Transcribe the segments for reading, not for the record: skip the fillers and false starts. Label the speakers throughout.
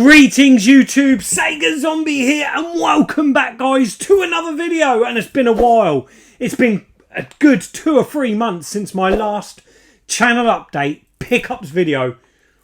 Speaker 1: Greetings YouTube, Sega Zombie here and welcome back guys to another video. And it's been a while. It's been a good 2 or 3 months since my last channel update pickups video.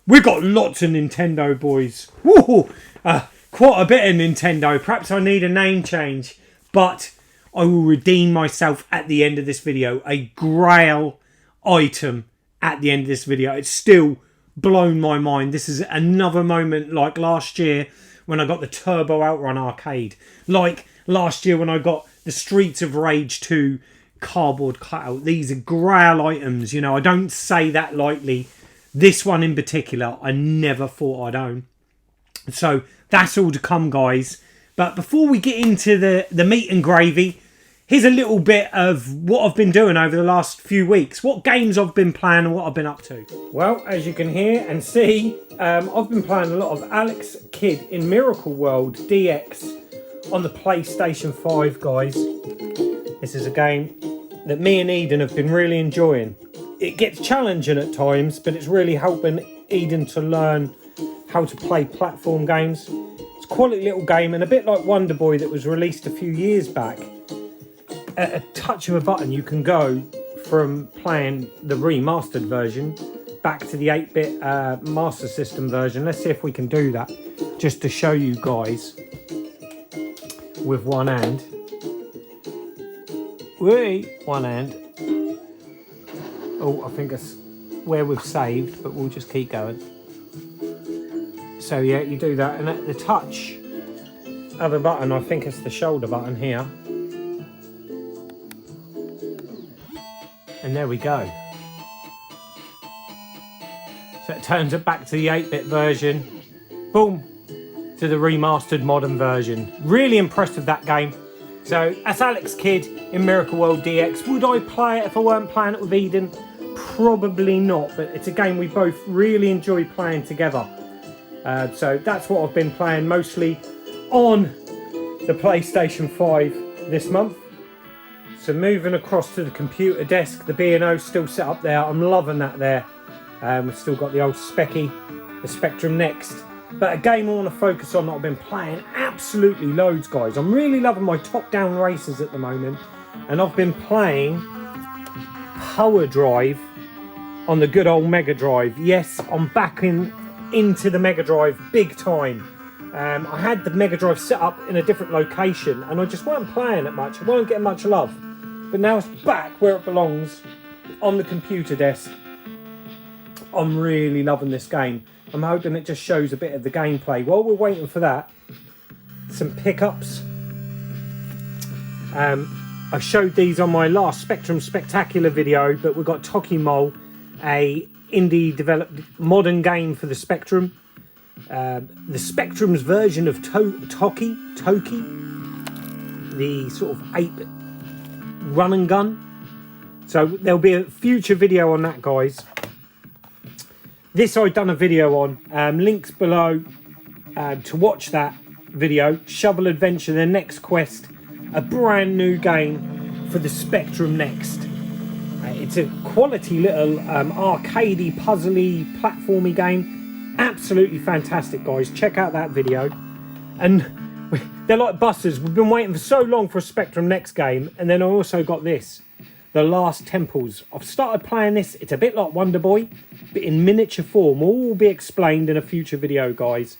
Speaker 1: We've got lots of Nintendo boys. Woo! Quite a bit of Nintendo. Perhaps I need a name change, but I will redeem myself at the end of this video. A Grail item at the end of this video. It's still blown my mind. This is another moment like last year when I got the Turbo Outrun arcade. Like last year when I got the Streets of Rage 2 cardboard cutout. These are Grail items, you know. I don't say that lightly. This one in particular, I never thought I'd own. So that's all to come, guys. But before we get into the meat and gravy, here's a little bit of what I've been doing over the last few weeks. What games I've been playing and what I've been up to. Well, as you can hear and see, I've been playing a lot of Alex Kidd in Miracle World DX on the PlayStation 5, guys. This is a game that me and Eden have been really enjoying. It gets challenging at times, but it's really helping Eden to learn how to play platform games. It's a quality little game, and a bit like Wonder Boy that was released a few years back. At a touch of a button you can go from playing the remastered version back to the 8-bit Master System version. Let's see if we can do that, just to show you guys with one hand. One hand. Oh, I think that's where we've saved, but we'll just keep going. So yeah, you do that, and at the touch of a button, I think it's the shoulder button here. And there we go. So it turns it back to the 8-bit version. Boom. To the remastered modern version. Really impressed with that game. So that's Alex Kidd in Miracle World DX. Would I play it if I weren't playing it with Eden? Probably not. But it's a game we both really enjoy playing together. So that's what I've been playing mostly on the PlayStation 5 this month. So moving across to the computer desk, the B&O still set up there. I'm loving that there. We've still got the old Specky, the Spectrum Next. But a game I want to focus on that I've been playing absolutely loads, guys. I'm really loving my top-down races at the moment. And I've been playing Power Drive on the good old Mega Drive. Yes, I'm back into the Mega Drive big time. I had the Mega Drive set up in a different location and I just weren't playing it much. I weren't getting much love. But now it's back where it belongs, on the computer desk. I'm really loving this game. I'm hoping it just shows a bit of the gameplay. While we're waiting for that, some pickups. I showed these on my last Spectrum Spectacular video, but we've got Tokimo, a indie developed modern game for the Spectrum. The Spectrum's version of Toki, the sort of 8-bit run and gun. So there'll be a future video on that, guys. This I've done a video on. Links below to watch that video. Shovel Adventure, the next quest. A brand new game for the Spectrum Next. It's a quality little arcadey, puzzly, platformy game. Absolutely fantastic, guys. Check out that video. And they're like busters. We've been waiting for so long for a Spectrum Next game. And then I also got this, The Last Temples. I've started playing this. It's a bit like Wonder Boy, but in miniature form. All will be explained in a future video, guys.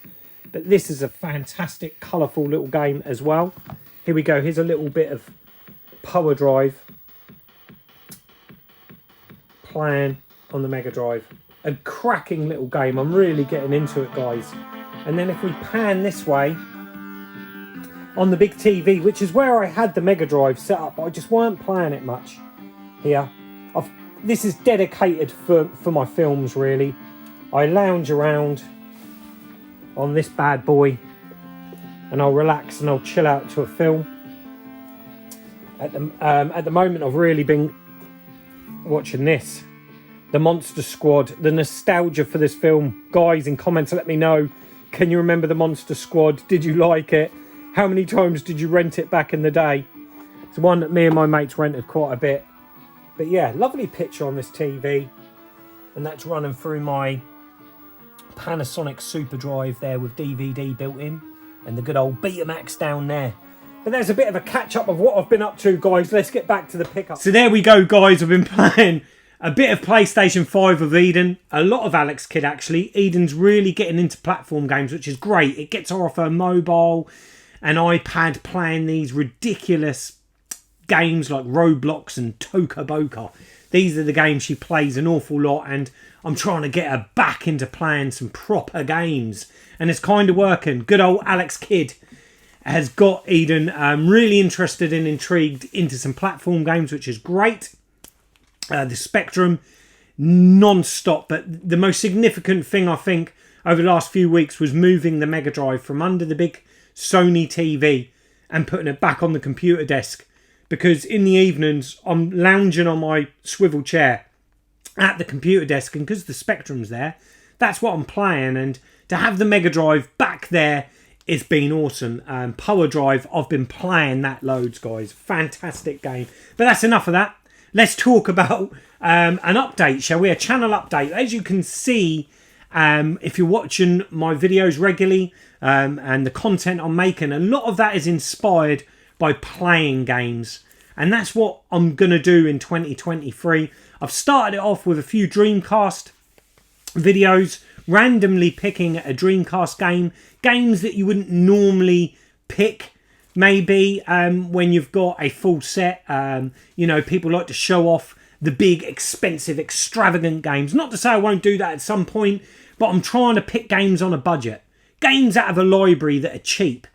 Speaker 1: But this is a fantastic, colourful little game as well. Here we go. Here's a little bit of Power Drive playing on the Mega Drive. A cracking little game. I'm really getting into it, guys. And then if we pan this way, on the big TV, which is where I had the Mega Drive set up, but I just weren't playing it much here. This is dedicated for my films, really. I lounge around on this bad boy and I'll relax and I'll chill out to a film. At the moment, I've really been watching this, The Monster Squad. The nostalgia for this film, guys, in comments, let me know. Can you remember The Monster Squad? Did you like it? How many times did you rent it back in the day? It's one that me and my mates rented quite a bit. But yeah, lovely picture on this TV. And that's running through my Panasonic Super Drive there with DVD built in, and the good old Betamax down there. But there's a bit of a catch-up of what I've been up to, guys. Let's get back to the pickup. So there we go, guys. I've been playing a bit of PlayStation 5 with Eden. A lot of Alex Kidd, actually. Eden's really getting into platform games, which is great. It gets her off her mobile and iPad playing these ridiculous games like Roblox and Toca Boca. These are the games she plays an awful lot, and I'm trying to get her back into playing some proper games. And it's kind of working. Good old Alex Kidd has got Eden really interested and intrigued into some platform games, which is great. The Spectrum, non-stop. But the most significant thing, I think, over the last few weeks was moving the Mega Drive from under the big Sony TV and putting it back on the computer desk. Because in the evenings, I'm lounging on my swivel chair at the computer desk, and because the Spectrum's there, that's what I'm playing. And to have the Mega Drive back there, it's been awesome. Power Drive, I've been playing that loads, guys. Fantastic game. But that's enough of that. Let's talk about an update, shall we? A channel update. As you can see, if you're watching my videos regularly and the content I'm making, a lot of that is inspired by playing games. And that's what I'm going to do in 2023. I've started it off with a few Dreamcast videos, randomly picking a Dreamcast game. Games that you wouldn't normally pick, maybe, when you've got a full set. You know, people like to show off the big, expensive, extravagant games. Not to say I won't do that at some point, but I'm trying to pick games on a budget. Games out of a library that are cheap,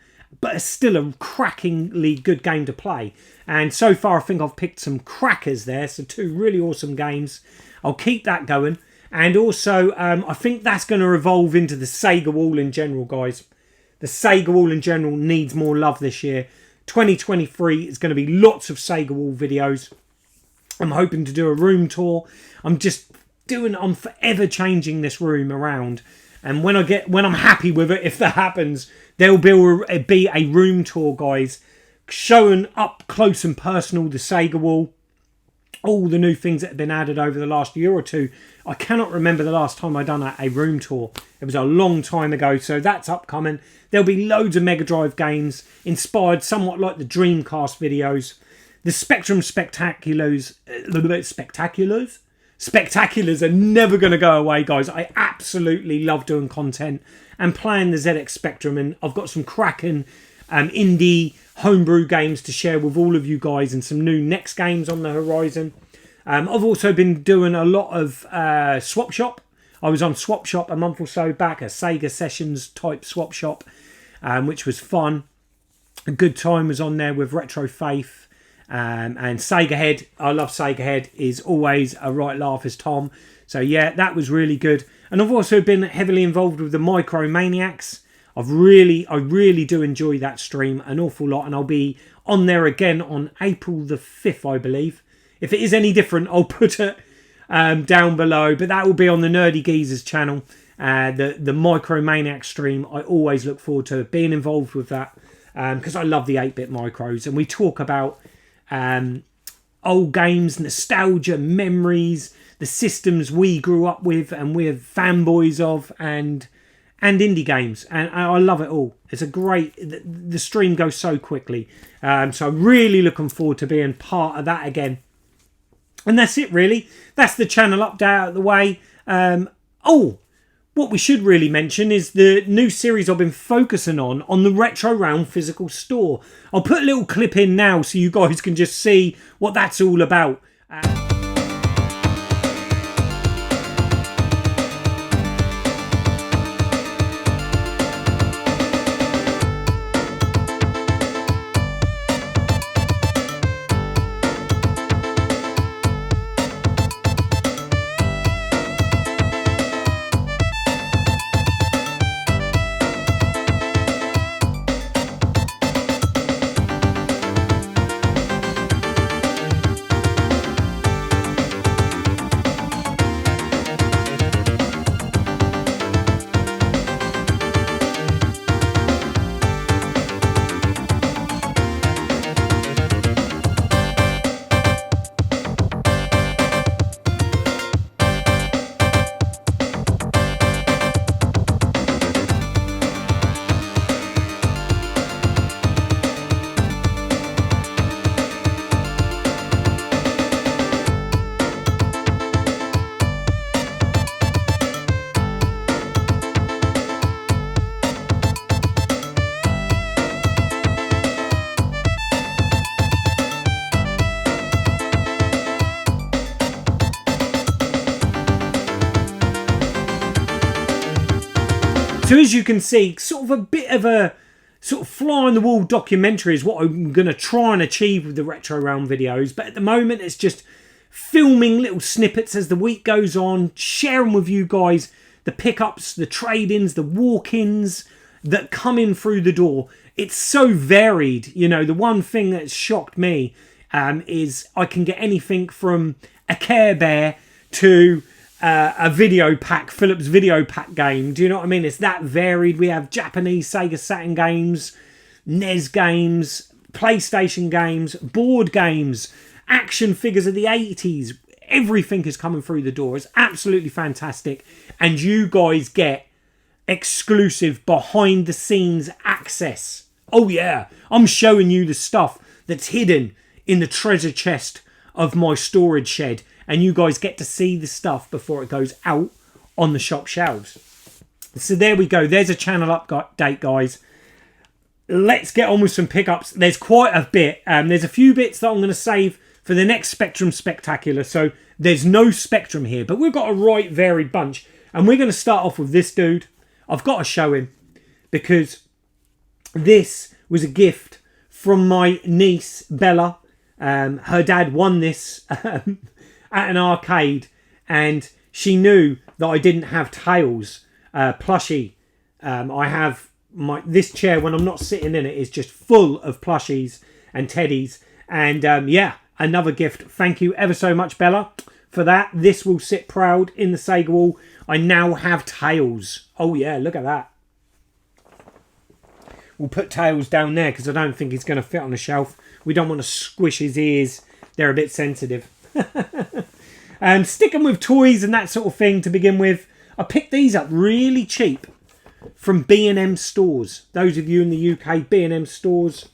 Speaker 1: but are still a crackingly good game to play. And so far, I think I've picked some crackers there. So 2 really awesome games. I'll keep that going. And also, I think that's going to evolve into the Sega wall in general, guys. The Sega wall in general needs more love this year. 2023 is going to be lots of Sega wall videos. I'm hoping to do a room tour. I'm forever changing this room around. And when I'm happy with it, if that happens, there'll be a room tour, guys, showing up close and personal the Sega wall. All the new things that have been added over the last year or two. I cannot remember the last time I done a room tour. It was a long time ago, so that's upcoming. There'll be loads of Mega Drive games, inspired somewhat like the Dreamcast videos. The Spectrum Spectaculars are never going to go away, guys. I absolutely love doing content and playing the ZX Spectrum, and I've got some cracking indie homebrew games to share with all of you guys, and some new next games on the horizon. I've also been doing a lot of Swap Shop. I was on Swap Shop a month or so back, a Sega Sessions type Swap Shop, which was fun. A good time was on there with Retro Faith and Sega Head. I love Sega Head, is always a right laugh as Tom. So yeah, that was really good. And I've also been heavily involved with the Micromaniacs. I really do enjoy that stream an awful lot, and I'll be on there again on April the 5th, I believe. If it is any different, I'll put it down below, but that will be on the Nerdy Geezers channel. The Micromaniac stream, I always look forward to being involved with that, because I love the 8-bit micros, and we talk about old games, nostalgia, memories, the systems we grew up with and we're fanboys of, and indie games, and I love it all. It's a great, the stream goes so quickly, so I'm really looking forward to being part of that again. And that's it, really. That's the channel update out of the way. What we should really mention is the new series I've been focusing on the Retro Realm physical store. I'll put a little clip in now so you guys can just see what that's all about. So as you can see, sort of a bit of a sort of fly-on-the-wall documentary is what I'm going to try and achieve with the Retro Realm videos. But at the moment, it's just filming little snippets as the week goes on, sharing with you guys the pickups, the trade-ins, the walk-ins that come in through the door. It's so varied. You know, the one thing that's shocked me is I can get anything from a Care Bear to a video pack, Philips video pack game. Do you know what I mean? It's that varied. We have Japanese Sega Saturn games, NES games, PlayStation games, board games, action figures of the 80s. Everything is coming through the door. It's absolutely fantastic. And you guys get exclusive behind the scenes access. Oh yeah, I'm showing you the stuff that's hidden in the treasure chest of my storage shed. And you guys get to see the stuff before it goes out on the shop shelves. So there we go. There's a channel update, guys. Let's get on with some pickups. There's quite a bit. There's a few bits that I'm going to save for the next Spectrum Spectacular. So there's no Spectrum here. But we've got a right varied bunch. And we're going to start off with this dude. I've got to show him. Because this was a gift from my niece, Bella. Her dad won this at an arcade, and she knew that I didn't have Tails plushie. I have this chair when I'm not sitting in it is just full of plushies and teddies, and yeah, another gift. Thank you ever so much, Bella, for that. This will sit proud in the Sega wall. I now have Tails. Oh yeah, look at that. We'll put Tails down there because I don't think he's going to fit on the shelf. We don't want to squish his ears. They're a bit sensitive. Sticking with toys and that sort of thing to begin with, I picked these up really cheap from B&M stores. Those of you in the UK, B&M stores,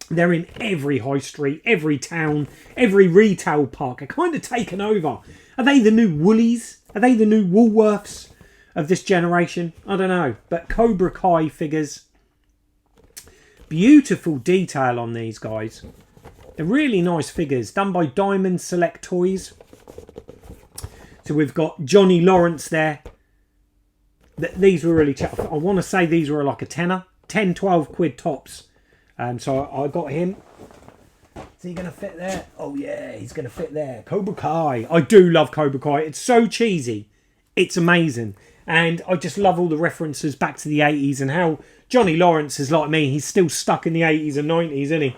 Speaker 1: they're in every high street, every town, every retail park. Are kind of taken over. Are they the new Woolies? Are they the new Woolworths of this generation? I don't know. But Cobra Kai figures. Beautiful detail on these guys. They're really nice figures, done by Diamond Select Toys. So we've got Johnny Lawrence there. These were really cheap. I want to say these were like a tenner. 10, 12 quid tops. So I got him. Is he going to fit there? Oh yeah, he's going to fit there. Cobra Kai. I do love Cobra Kai. It's so cheesy. It's amazing. And I just love all the references back to the 80s and how Johnny Lawrence is like me. He's still stuck in the 80s and 90s, isn't he?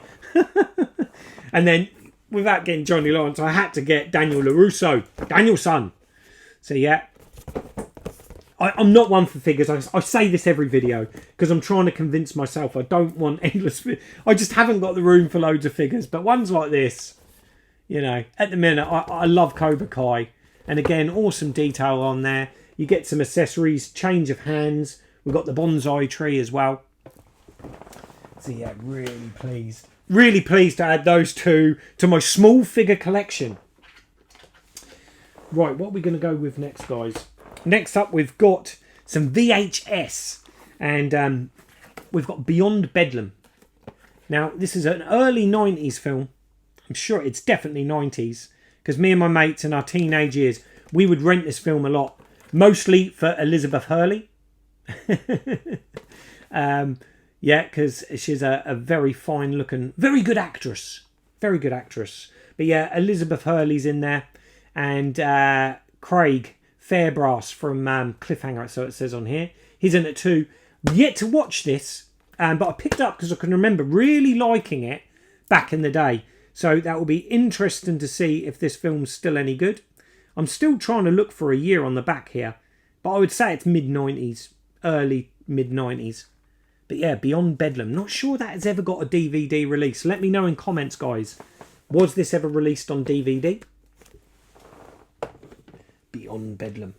Speaker 1: And then, without getting Johnny Lawrence, I had to get Daniel LaRusso. Daniel's son. So, yeah. I'm not one for figures. I say this every video because I'm trying to convince myself I don't want endless... I just haven't got the room for loads of figures. But ones like this, you know, at the minute, I love Cobra Kai. And again, awesome detail on there. You get some accessories, change of hands. We've got the bonsai tree as well. So, yeah, really pleased. Really pleased to add those two to my small figure collection. Right, what are we going to go with next, guys? Next up, we've got some VHS. And we've got Beyond Bedlam. Now, this is an early 90s film. I'm sure it's definitely 90s. Because me and my mates in our teenage years, we would rent this film a lot. Mostly for Elizabeth Hurley. Yeah, because she's a very fine looking, very good actress. Very good actress. But yeah, Elizabeth Hurley's in there. And Craig Fairbrass from Cliffhanger, so it says on here. He's in it too. Yet to watch this. But I picked up because I can remember really liking it back in the day. So that will be interesting to see if this film's still any good. I'm still trying to look for a year on the back here. But I would say it's mid-90s. Early mid-90s. But yeah, Beyond Bedlam. Not sure that has ever got a DVD release. Let me know in comments, guys. Was this ever released on DVD? Beyond Bedlam.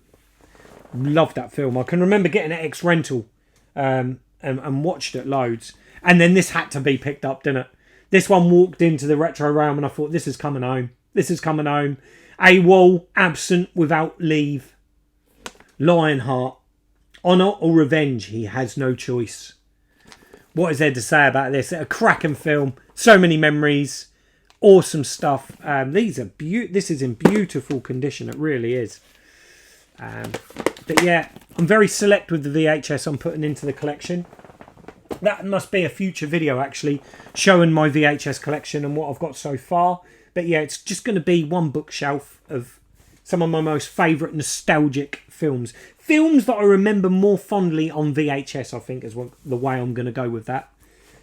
Speaker 1: Love that film. I can remember getting it ex-rental and watched it loads. And then this had to be picked up, didn't it? This one walked into the Retro Realm and I thought, this is coming home. This is coming home. AWOL, absent without leave. Lionheart. Honour or revenge, he has no choice. What is there to say about this? A cracking film. So many memories. Awesome stuff. This is in beautiful condition. It really is. But yeah, I'm very select with the VHS I'm putting into the collection. That must be a future video, actually, showing my VHS collection and what I've got so far. But yeah, it's just going to be one bookshelf of some of my most favourite nostalgic films. Films that I remember more fondly on VHS, I think, is the way I'm going to go with that.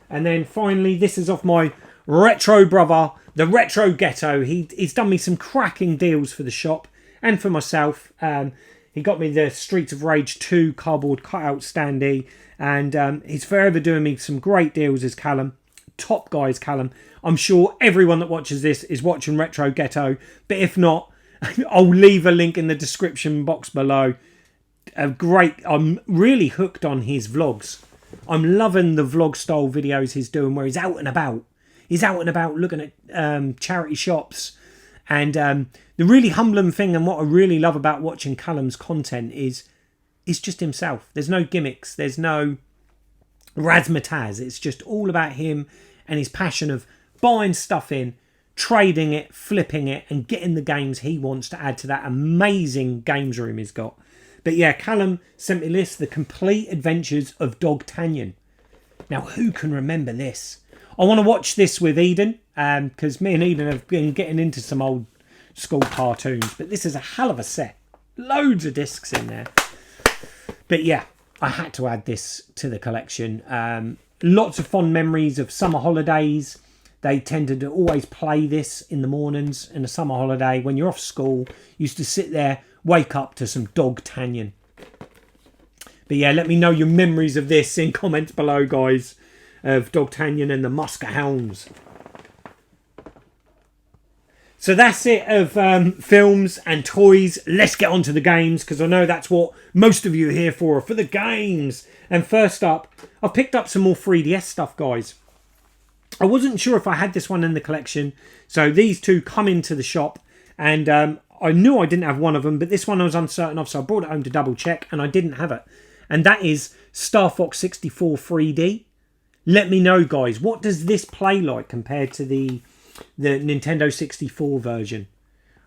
Speaker 1: And then finally, this is off my retro brother, the Retro Ghetto. He's done me some cracking deals for the shop and for myself. He got me the Streets of Rage 2 cardboard cutout standee. And he's forever doing me some great deals, is Callum. Top guys, Callum. I'm sure everyone that watches this is watching Retro Ghetto. But if not, I'll leave a link in the description box below. I'm really hooked on his vlogs. I'm loving the vlog style videos he's doing where he's out and about. He's out and about looking at charity shops. And the really humbling thing and what I really love about watching Callum's content is just himself. There's no gimmicks. There's no razzmatazz. It's just all about him and his passion of buying stuff in, trading it, flipping it, and getting the games he wants to add to that amazing games room he's got. But yeah, Callum sent me this, The Complete Adventures of Dog Tanyan. Now, who can remember this? I want to watch this with Eden, because me and Eden have been getting into some old school cartoons. But this is a hell of a set. Loads of discs in there. But yeah, I had to add this to the collection. Lots of fond memories of summer holidays. They tended to always play this in the mornings in a summer holiday. When you're off school, used to sit there, wake up to some Dog Tanyan. But yeah, let me know your memories of this in comments below, guys. Of Dog Tanyan and the Musker Hounds. So that's it of films and toys. Let's get on to the games, because I know that's what most of you are here for the games. And first up, I've picked up some more 3DS stuff, guys. I wasn't sure if I had this one in the collection, so these two come into the shop, and I knew I didn't have one of them, but this one I was uncertain of, so I brought it home to double check, and I didn't have it. And that is Star Fox 64 3D. Let me know, guys, what does this play like compared to the Nintendo 64 version?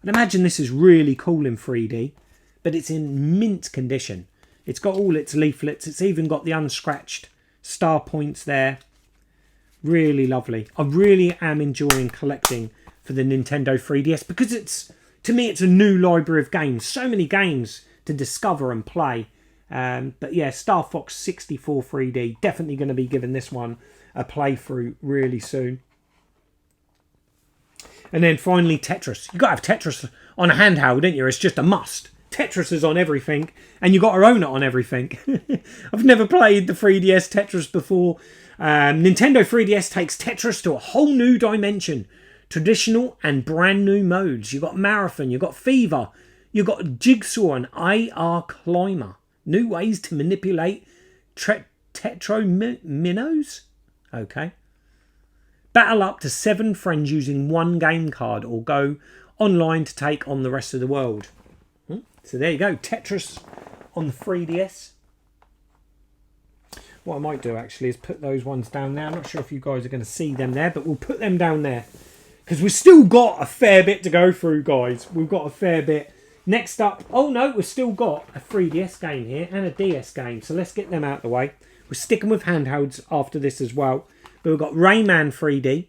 Speaker 1: I'd imagine this is really cool in 3D, but it's in mint condition. It's got all its leaflets. It's even got the unscratched star points there. Really lovely. I really am enjoying collecting for the Nintendo 3DS because to me it's a new library of games. So many games to discover and play. But yeah, Star Fox 64 3D. Definitely going to be giving this one a playthrough really soon. And then finally Tetris. You've got to have Tetris on a handheld, don't you? It's just a must. Tetris is on everything, and you've got to own it on everything. I've never played the 3DS Tetris before. Nintendo 3DS takes Tetris to a whole new dimension. Traditional and brand new modes. You've got Marathon, you've got Fever, you've got Jigsaw and AR Climber. New ways to manipulate Tetrominos. Okay. Battle up to 7 friends using one game card, or go online to take on the rest of the world. So there you go, Tetris on the 3DS. What I might do actually is put those ones down there. I'm not sure if you guys are going to see them there, but we'll put them down there. Because we've still got a fair bit to go through, guys. We've got a fair bit. Next up, oh no, we've still got a 3DS game here and a DS game. So let's get them out of the way. We're sticking with handhelds after this as well. But we've got Rayman 3D.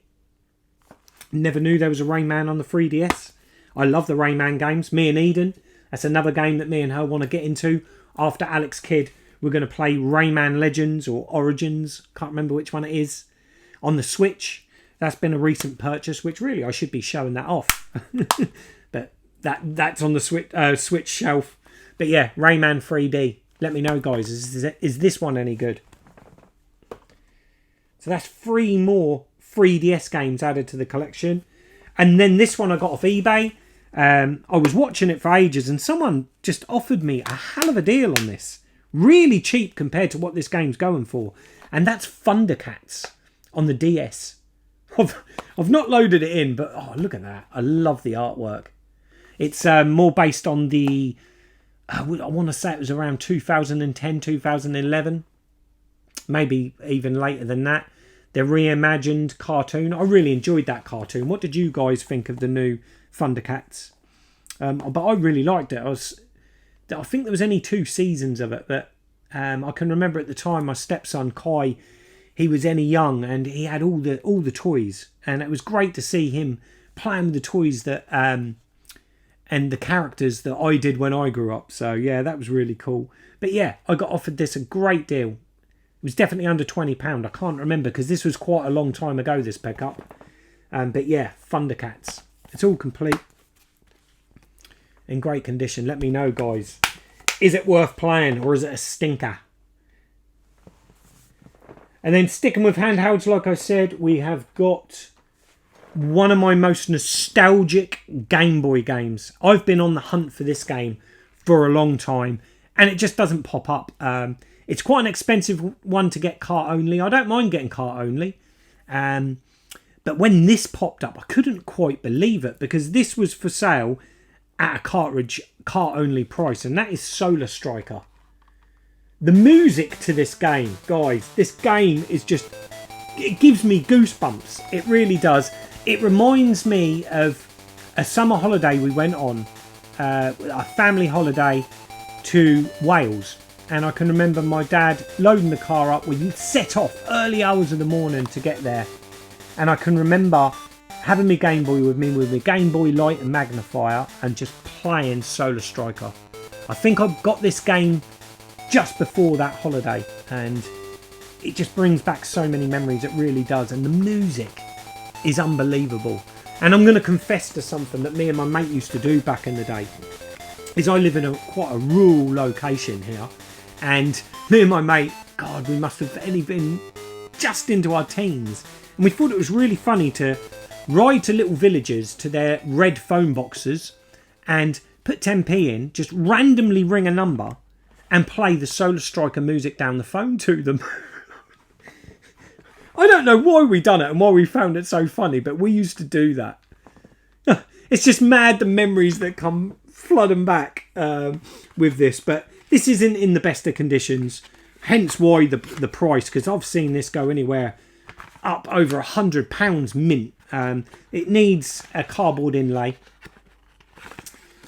Speaker 1: Never knew there was a Rayman on the 3DS. I love the Rayman games. Me and Eden. That's another game that me and her want to get into. After Alex Kidd, we're going to play Rayman Legends or Origins. Can't remember which one it is. On the Switch. That's been a recent purchase, which really I should be showing that off. But that's on the Switch shelf. But yeah, Rayman 3D. Let me know, guys. Is this one any good? So that's 3 more 3DS games added to the collection. And then this one I got off eBay. I was watching it for ages and someone just offered me a hell of a deal on this. Really cheap compared to what this game's going for. And that's Thundercats on the DS. I've not loaded it in, but oh, look at that. I love the artwork. It's more based on the... I want to say it was around 2010, 2011. Maybe even later than that. The reimagined cartoon. I really enjoyed that cartoon. What did you guys think of the new Thundercats? But I really liked it. I think there was only 2 seasons of it, but I can remember at the time my stepson Kai, he was any young and he had all the toys, and it was great to see him playing with the toys that and the characters that I did when I grew up. So yeah, that was really cool. But yeah, I got offered this a great deal. It was definitely under £20. I can't remember because this was quite a long time ago, this pickup. But yeah, Thundercats. It's all complete. In great condition. Let me know, guys. Is it worth playing or is it a stinker? And then sticking with handhelds, like I said, we have got one of my most nostalgic Game Boy games. I've been on the hunt for this game for a long time, and it just doesn't pop up. It's quite an expensive one to get cart only. I don't mind getting cart only. But when this popped up, I couldn't quite believe it, because this was for sale at a cart only price, and that is Solar Striker. The music to this game, guys, this game is just, it gives me goosebumps. It really does. It reminds me of a summer holiday we went on, a family holiday to Wales. And I can remember my dad loading the car up. We set off early hours of the morning to get there. And I can remember having my Game Boy with me, with my Game Boy Light and magnifier, and just playing Solar Striker. I think I got this game just before that holiday, and it just brings back so many memories. It really does. And the music is unbelievable. And I'm going to confess to something that me and my mate used to do back in the day. Is I live in quite a rural location here, and me and my mate, God, we must have only been just into our teens, and we thought it was really funny to ride to little villages to their red phone boxes and put 10p in, just randomly ring a number and play the Solar Striker music down the phone to them. I don't know why we done it and why we found it so funny, but we used to do that. It's just mad, the memories that come flooding back with this. But this isn't in the best of conditions, hence why the price, because I've seen this go anywhere up over £100 mint. It needs a cardboard inlay,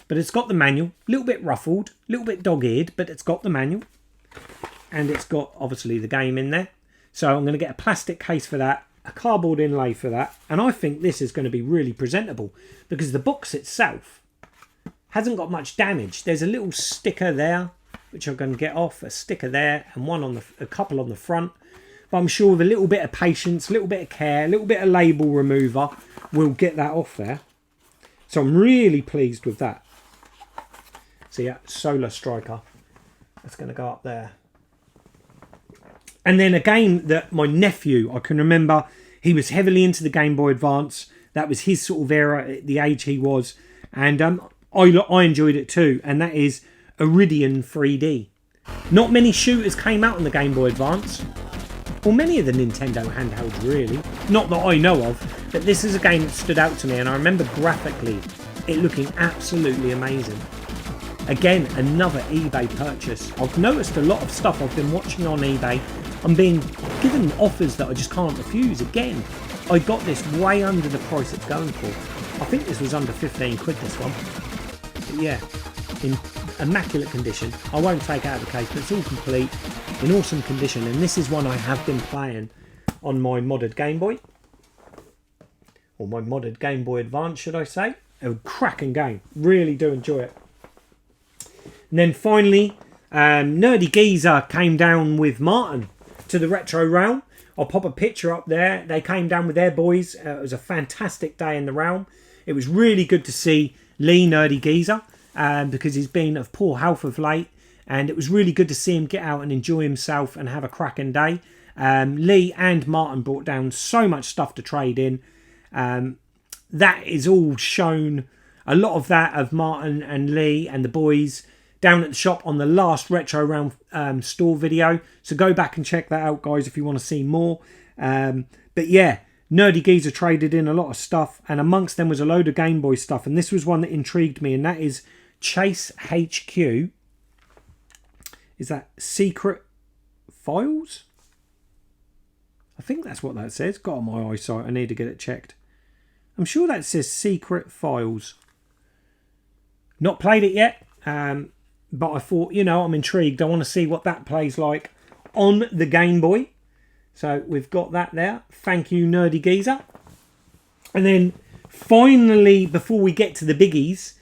Speaker 1: but it's got the manual, a little bit ruffled, a little bit dog-eared, but it's got the manual, and it's got obviously the game in there. So I'm going to get a plastic case for that, a cardboard inlay for that, and I think this is going to be really presentable because the box itself hasn't got much damage. There's a little sticker there which I'm going to get off, a sticker there, and a couple on the front. But I'm sure with a little bit of patience, a little bit of care, a little bit of label remover, we'll get that off there. So I'm really pleased with that. So yeah, Solar Striker. That's going to go up there. And then a game that my nephew, I can remember, he was heavily into the Game Boy Advance. That was his sort of era at the age he was. And I enjoyed it too. And that is Iridium 3D. Not many shooters came out on the Game Boy Advance. Or many of the Nintendo handhelds, really. Not that I know of. But this is a game that stood out to me. And I remember graphically it looking absolutely amazing. Again, another eBay purchase. I've noticed a lot of stuff I've been watching on eBay. I'm being given offers that I just can't refuse. Again, I got this way under the price it's going for. I think this was under 15 quid, this one. But yeah, in immaculate condition. I won't take it out of the case, but it's all complete, in awesome condition. And this is one I have been playing on my modded Game Boy. Or my modded Game Boy Advance, should I say. A cracking game. Really do enjoy it. And then finally, Nerdy Geezer came down with Martin to the Retro Realm. I'll pop a picture up there. They came down with their boys. It was a fantastic day in the realm. It was really good to see Lee, Nerdy Geezer, because he's been of poor health of late. And it was really good to see him get out and enjoy himself and have a cracking day. Lee and Martin brought down so much stuff to trade in. That is all shown, a lot of that of Martin and Lee and the boys down at the shop on the last Retro Realm store video. So go back and check that out, guys, if you want to see more. But yeah, Nerdy Geezer traded in a lot of stuff, and amongst them was a load of Game Boy stuff. And this was one that intrigued me, and that is Chase HQ. Is that Secret Files? I think that's what that says. Got on my eyesight. I need to get it checked. I'm sure that says Secret Files. Not played it yet. but I thought, you know, I'm intrigued. I want to see what that plays like on the Game Boy. So we've got that there. Thank you, Nerdy Geezer. And then finally, before we get to the biggies,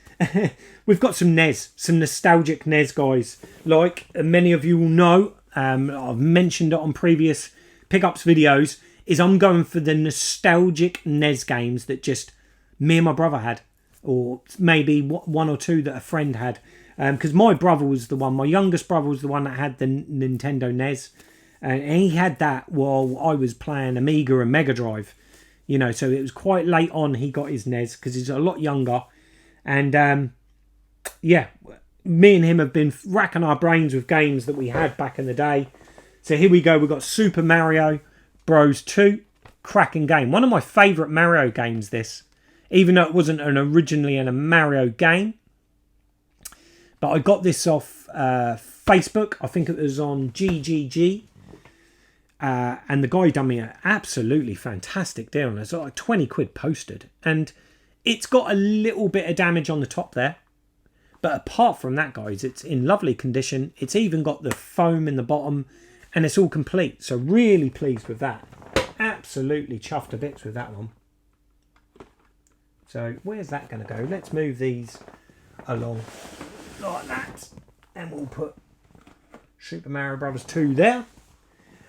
Speaker 1: we've got some NES, some nostalgic NES, guys. Like many of you will know, I've mentioned it on previous pickups videos, is I'm going for the nostalgic NES games that just me and my brother had, or maybe one or two that a friend had. Because my brother was the one, my youngest brother was the one that had the Nintendo NES. And he had that while I was playing Amiga and Mega Drive. You know, so it was quite late on he got his NES because he's a lot younger. And yeah, me and him have been racking our brains with games that we had back in the day. So here we go. We've got Super Mario Bros. 2. Cracking game. One of my favourite Mario games, this. Even though it wasn't originally a Mario game. But I got this off Facebook. I think it was on GGG. And the guy done me an absolutely fantastic deal. And it's like 20 quid posted. And it's got a little bit of damage on the top there. But apart from that, guys, it's in lovely condition. It's even got the foam in the bottom. And it's all complete. So really pleased with that. Absolutely chuffed to bits with that one. So where's that going to go? Let's move these along like that. And we'll put Super Mario Bros. 2 there.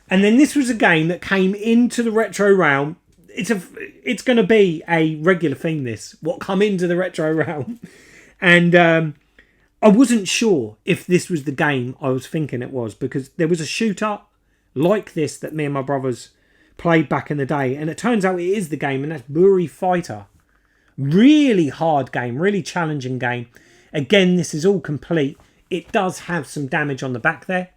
Speaker 1: And then this was a game that came into the retro realm. It's going to be a regular theme, this. What come into the retro realm. And I wasn't sure if this was the game I was thinking it was. Because there was a shooter like this that me and my brothers played back in the day. And it turns out it is the game. And that's Brew Fighter. Really hard game. Really challenging game. Again, this is all complete. It does have some damage on the back there.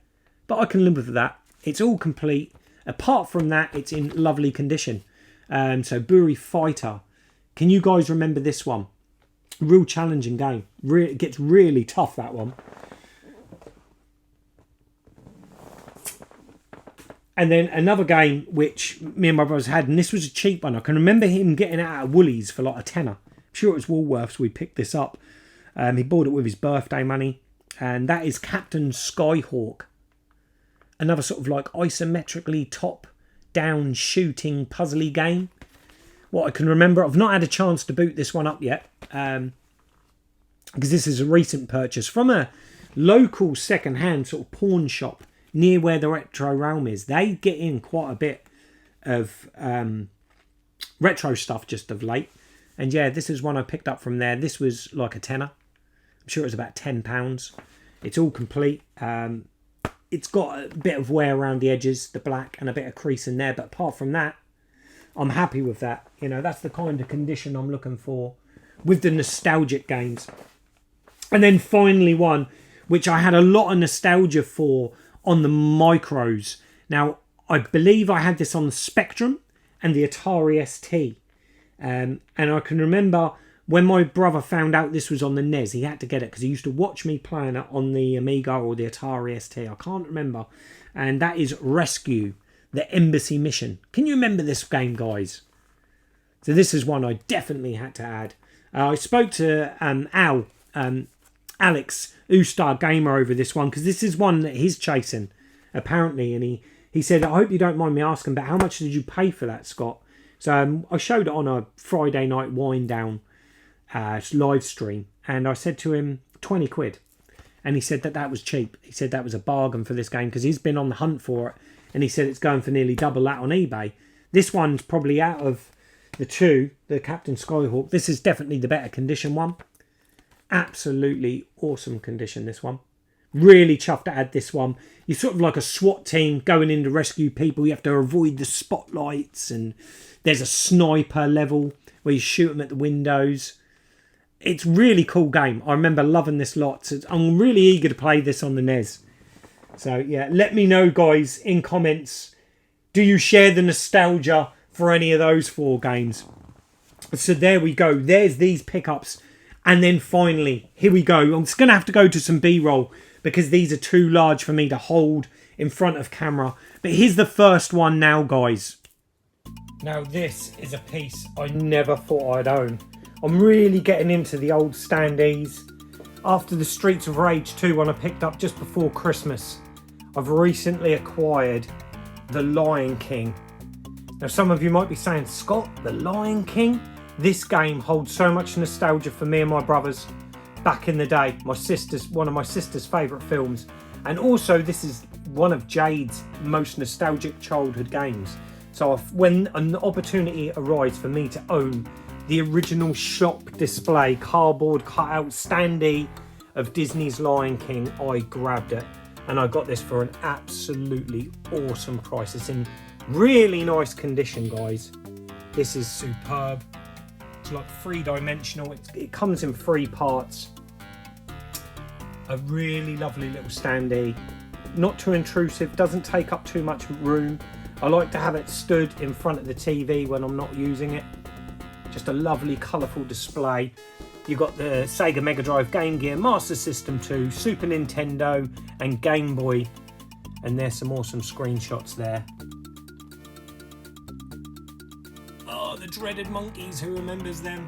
Speaker 1: But I can live with that. It's all complete. Apart from that, it's in lovely condition. So Brew Fighter. Can you guys remember this one? Real challenging game. It gets really tough, that one. And then another game which me and my brothers had, and this was a cheap one. I can remember him getting it out of Woolies for like a tenner. I'm sure it was Woolworths. We picked this up. He bought it with his birthday money. And that is Captain Skyhawk. Another sort of like isometrically top-down shooting puzzly game. What I can remember, I've not had a chance to boot this one up yet. Because this is a recent purchase from a local second-hand sort of pawn shop near where the retro realm is. They get in quite a bit of retro stuff just of late. And yeah, this is one I picked up from there. This was like a tenner. I'm sure it was about £10. It's all complete. It's got a bit of wear around the edges, the black, and a bit of crease in there. But apart from that, I'm happy with that. You know, that's the kind of condition I'm looking for with the nostalgic games. And then finally one, which I had a lot of nostalgia for on the micros. Now, I believe I had this on the Spectrum and the Atari ST. And I can remember when my brother found out this was on the NES, he had to get it because he used to watch me playing it on the Amiga or the Atari ST. I can't remember. And that is Rescue, the Embassy Mission. Can you remember this game, guys? So this is one I definitely had to add. I spoke to Alex, Ewstar Gamer, over this one because this is one that he's chasing, apparently. And he said, I hope you don't mind me asking, but how much did you pay for that, Scott? So I showed it on a Friday night wind down live stream, and I said to him 20 quid, and he said that was cheap. He said that was a bargain for this game because he's been on the hunt for it, and he said it's going for nearly double that on eBay. This one's probably out of the two, the Captain Skyhawk, this is definitely the better condition one. Absolutely awesome condition, this one. Really chuffed to add this one. You're sort of like a SWAT team going in to rescue people. You have to avoid the spotlights, and there's a sniper level where you shoot them at the windows. It's a really cool game. I remember loving this lot. So I'm really eager to play this on the NES. So yeah, let me know, guys, in comments. Do you share the nostalgia for any of those four games? So there we go. There's these pickups. And then finally, here we go. I'm just going to have to go to some B-roll because these are too large for me to hold in front of camera. But here's the first one now, guys. Now this is a piece I never thought I'd own. I'm really getting into the old standees. after the Streets of Rage 2 one I picked up just before Christmas, I've recently acquired The Lion King. Now some of you might be saying, Scott, The Lion King? This game holds so much nostalgia for me and my brothers back in the day. One of my sister's favourite films. And also this is one of Jade's most nostalgic childhood games. So when an opportunity arises for me to own the original shop display cardboard cutout standee of Disney's Lion King, I grabbed it. And I got this for an absolutely awesome price. It's in really nice condition, guys. This is superb. It's like three-dimensional. It comes in 3 parts. A really lovely little standee. Not too intrusive, doesn't take up too much room. I like to have it stood in front of the TV when I'm not using it. Just a lovely colourful display. You've got the Sega Mega Drive, Game Gear, Master System 2, Super Nintendo and Game Boy. And there's some awesome screenshots there. Oh, the dreaded monkeys, who remembers them?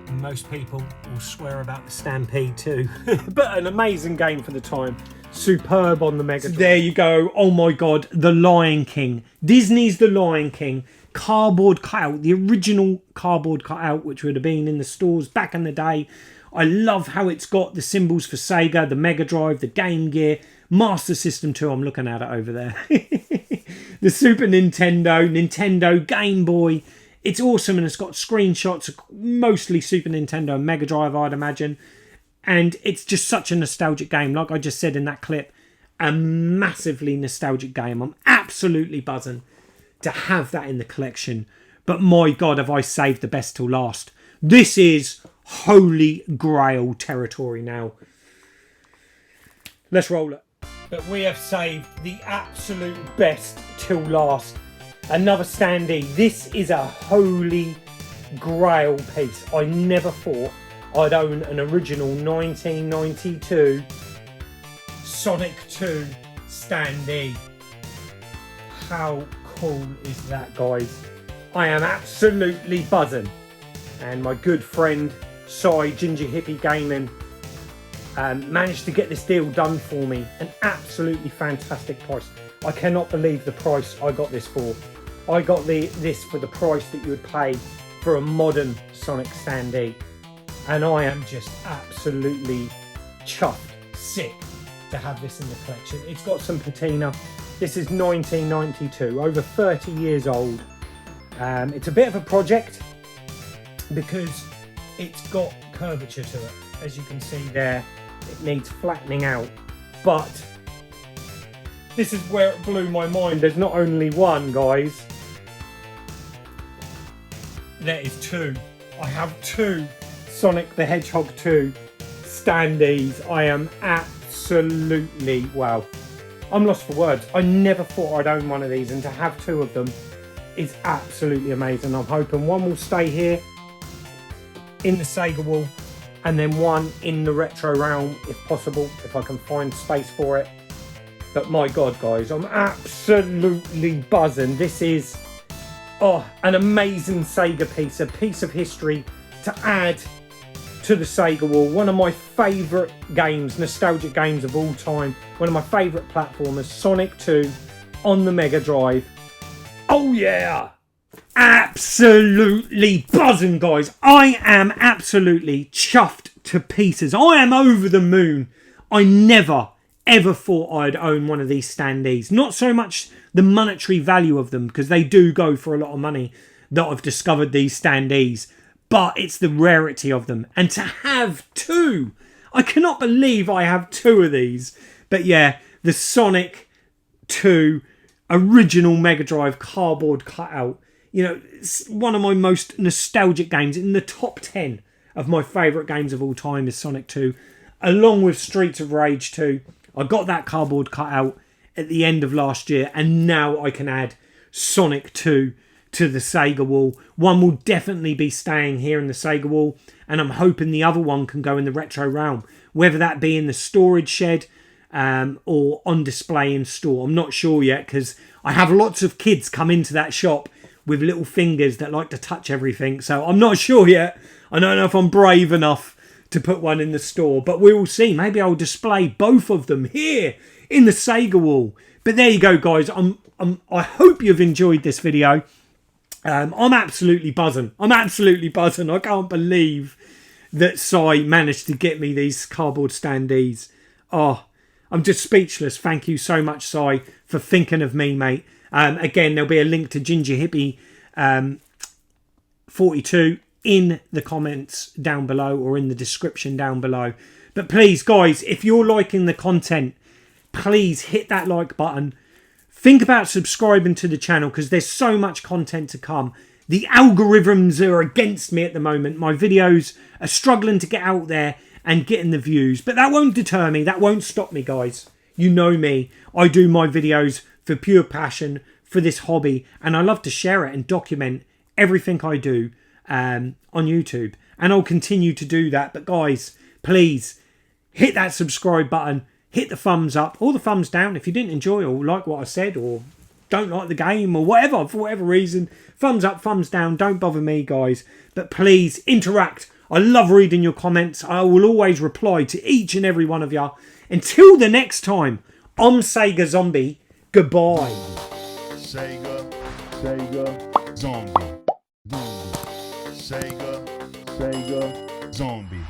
Speaker 1: And most people will swear about the Stampede too. But an amazing game for the time. Superb on the Mega Drive. There you go. Oh my God, The Lion King. Disney's The Lion King. Cardboard cutout, the original cardboard cutout, which would have been in the stores back in the day. I love how it's got the symbols for Sega, the Mega Drive, the Game Gear, Master System 2. I'm looking at it over there. The Super Nintendo, Game Boy. It's awesome, and it's got screenshots of mostly Super Nintendo and Mega Drive, I'd imagine. And it's just such a nostalgic game. Like I just said in that clip, a massively nostalgic game. I'm absolutely buzzing to have that in the collection. But my God, have I saved the best till last. This is Holy Grail territory now. Let's roll it. But we have saved the absolute best till last. Another standee. This is a Holy Grail piece. I never thought I'd own an original 1992 Sonic 2 standee. How cool is that, guys? I am absolutely buzzing. And my good friend Cy Ginger Hippy Gaming managed to get this deal done for me. An absolutely fantastic price. I cannot believe the price I got this for. I got this for the price that you would pay for a modern Sonic standee. And I am just absolutely chuffed, sick to have this in the collection. It's got some patina. This is 1992, over 30 years old. It's a bit of a project because it's got curvature to it. As you can see there, it needs flattening out. But this is where it blew my mind. There's not only one, guys. There is 2. I have 2 Sonic the Hedgehog 2 standees. I am absolutely, wow. I'm lost for words. I never thought I'd own one of these, and to have 2 of them is absolutely amazing. I'm hoping one will stay here in the Sega wall, and then one in the retro realm if possible, if I can find space for it. But my God, guys, I'm absolutely buzzing. This is an amazing Sega piece, a piece of history to add to the Sega wall. One of my favourite games, nostalgic games of all time. One of my favourite platformers, Sonic 2 on the Mega Drive. Oh yeah! Absolutely buzzing, guys. I am absolutely chuffed to pieces. I am over the moon. I never, ever thought I'd own one of these standees. Not so much the monetary value of them, because they do go for a lot of money that I've discovered these standees. But it's the rarity of them. And to have 2. I cannot believe I have 2 of these. But yeah, the Sonic 2 original Mega Drive cardboard cutout. You know, it's one of my most nostalgic games. In the top 10 of my favourite games of all time is Sonic 2. Along with Streets of Rage 2. I got that cardboard cutout at the end of last year. And now I can add Sonic 2 to the Sega wall. One will definitely be staying here in the Sega wall, and I'm hoping the other one can go in the retro realm, whether that be in the storage shed or on display in store. I'm not sure yet, because I have lots of kids come into that shop with little fingers that like to touch everything, so I'm not sure yet. I don't know if I'm brave enough to put one in the store. But we will see. Maybe I'll display both of them here in the Sega wall. But there you go, guys. I hope you've enjoyed this video. I'm absolutely buzzing. I can't believe that Si managed to get me these cardboard standees. Oh, I'm just speechless. Thank you so much, Si, for thinking of me, mate. Again, there'll be a link to Ginger Hippy 42 in the comments down below, or in the description down below. But please, guys, if you're liking the content, please hit that like button. Think about subscribing to the channel, because there's so much content to come. The algorithms are against me at the moment. My videos are struggling to get out there and getting the views. But that won't deter me. That won't stop me, guys. You know me. I do my videos for pure passion, for this hobby. And I love to share it and document everything I do on YouTube. And I'll continue to do that. But guys, please hit that subscribe button. Hit the thumbs up or the thumbs down if you didn't enjoy or like what I said, or don't like the game or whatever, for whatever reason. Thumbs up, thumbs down. Don't bother me, guys. But please interact. I love reading your comments. I will always reply to each and every one of you. Until the next time, I'm Sega Zombie. Goodbye.
Speaker 2: Sega Zombie. Sega Zombie.